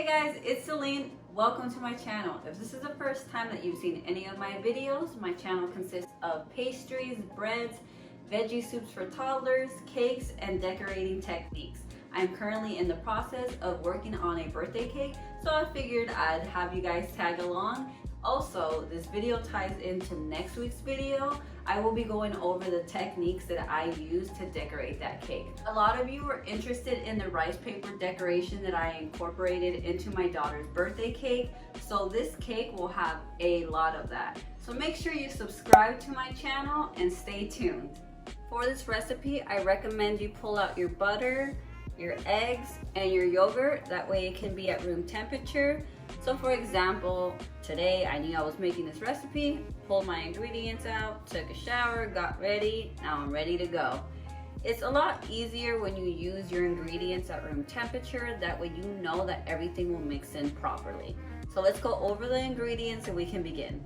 guys, it's Selene. Welcome to my channel. If this is the first time that you've seen any of my videos, my channel consists of pastries, breads, veggie soups for toddlers, cakes, and decorating techniques. I'm currently in the process of working on a birthday cake, so I figured I'd have you guys tag along. Also, this video ties into next week's video. I will be going over the techniques that I use to decorate that cake. A lot of you were interested in the rice paper decoration that I incorporated into my daughter's birthday cake, so this cake will have a lot of that. So make sure you subscribe to my channel and stay tuned. For this recipe, I recommend you pull out your butter, your eggs, and your yogurt. That way it can be at room temperature. So for example, today I knew I was making this recipe, pulled my ingredients out, took a shower, got ready, now I'm ready to go. It's a lot easier when you use your ingredients at room temperature, that way you know that everything will mix in properly. So let's go over the ingredients and we can begin.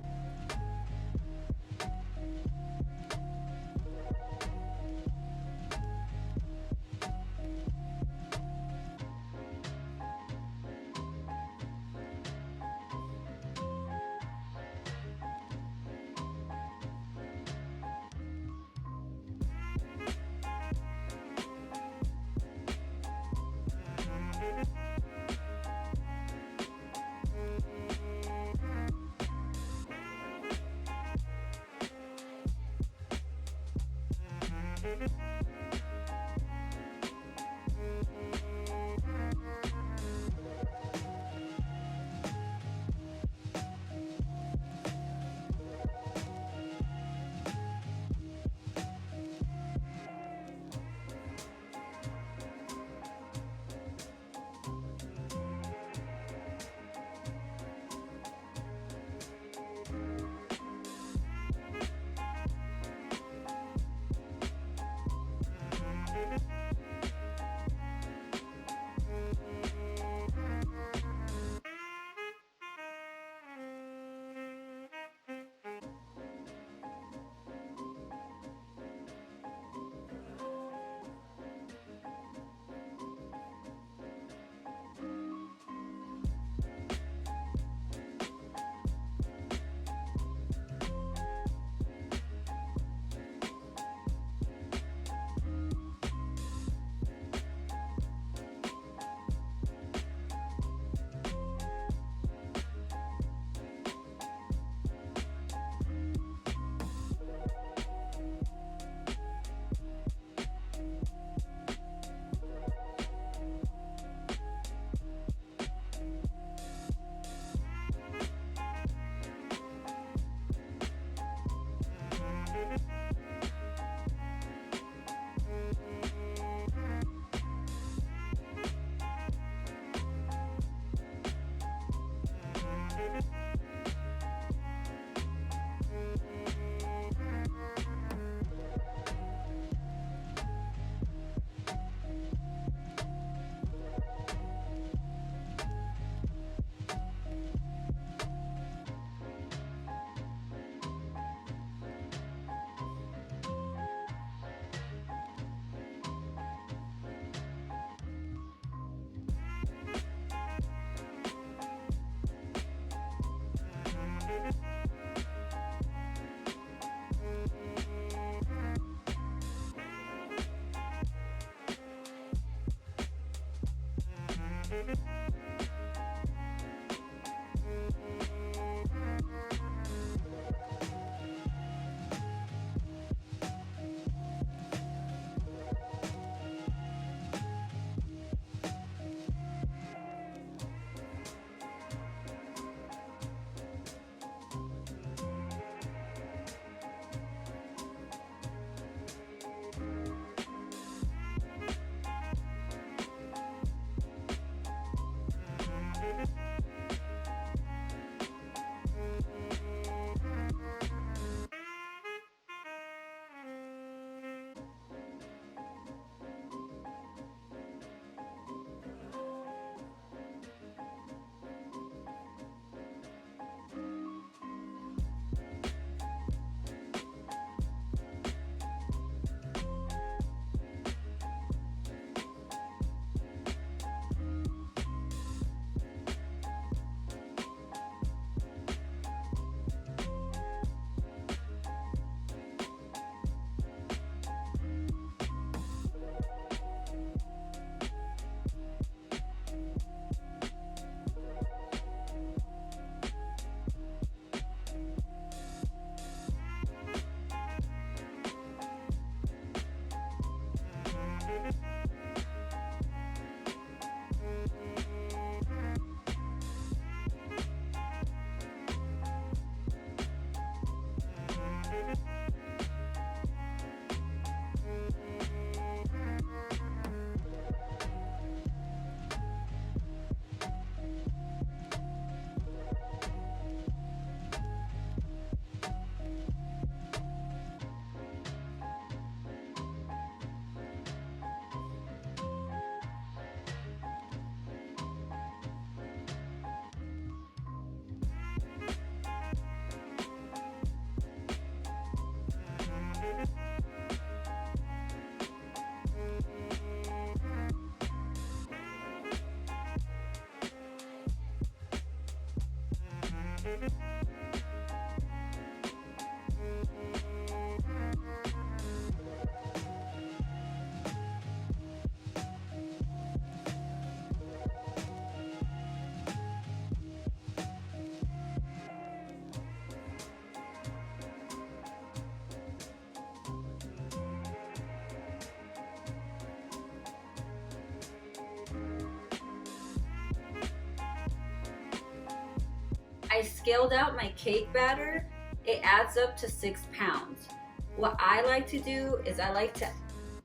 I scaled out my cake batter. It adds up to 6 pounds. What I like to do is I like to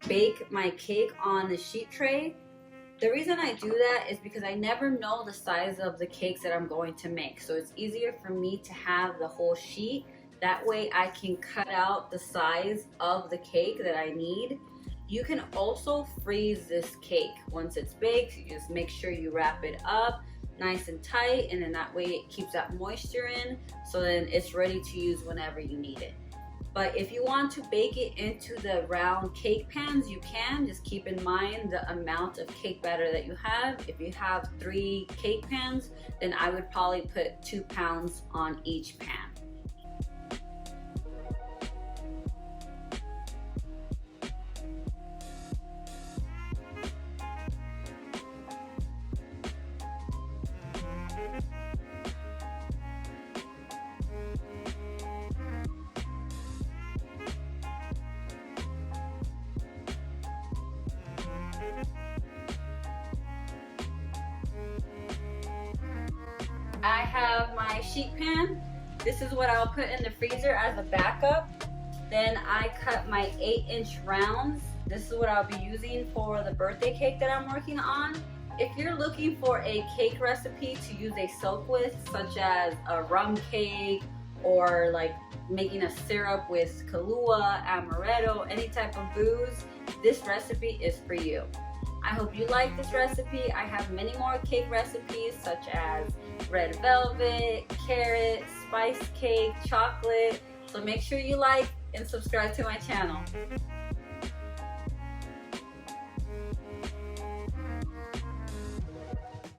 bake my cake on the sheet tray. The reason I do that is because I never know the size of the cakes that I'm going to make. So it's easier for me to have the whole sheet. That way I can cut out the size of the cake that I need. You can also freeze this cake. Once it's baked, you just make sure you wrap it up nice and tight, and then that way it keeps that moisture in, so then it's ready to use whenever you need it. But if you want to bake it into the round cake pans, you can. Just keep in mind the amount of cake batter that you have. If you have 3 cake pans, then I would probably put 2 pounds on each pan. I have my sheet pan. This is what I'll put in the freezer as a backup. Then I cut my 8-inch rounds. This is what I'll be using for the birthday cake that I'm working on. If you're looking for a cake recipe to use a soak with, such as a rum cake or like making a syrup with Kahlua, amaretto, any type of booze, this recipe is for you. I hope you like this recipe. I have many more cake recipes such as red velvet, carrot, spice cake, chocolate. So make sure you like and subscribe to my channel.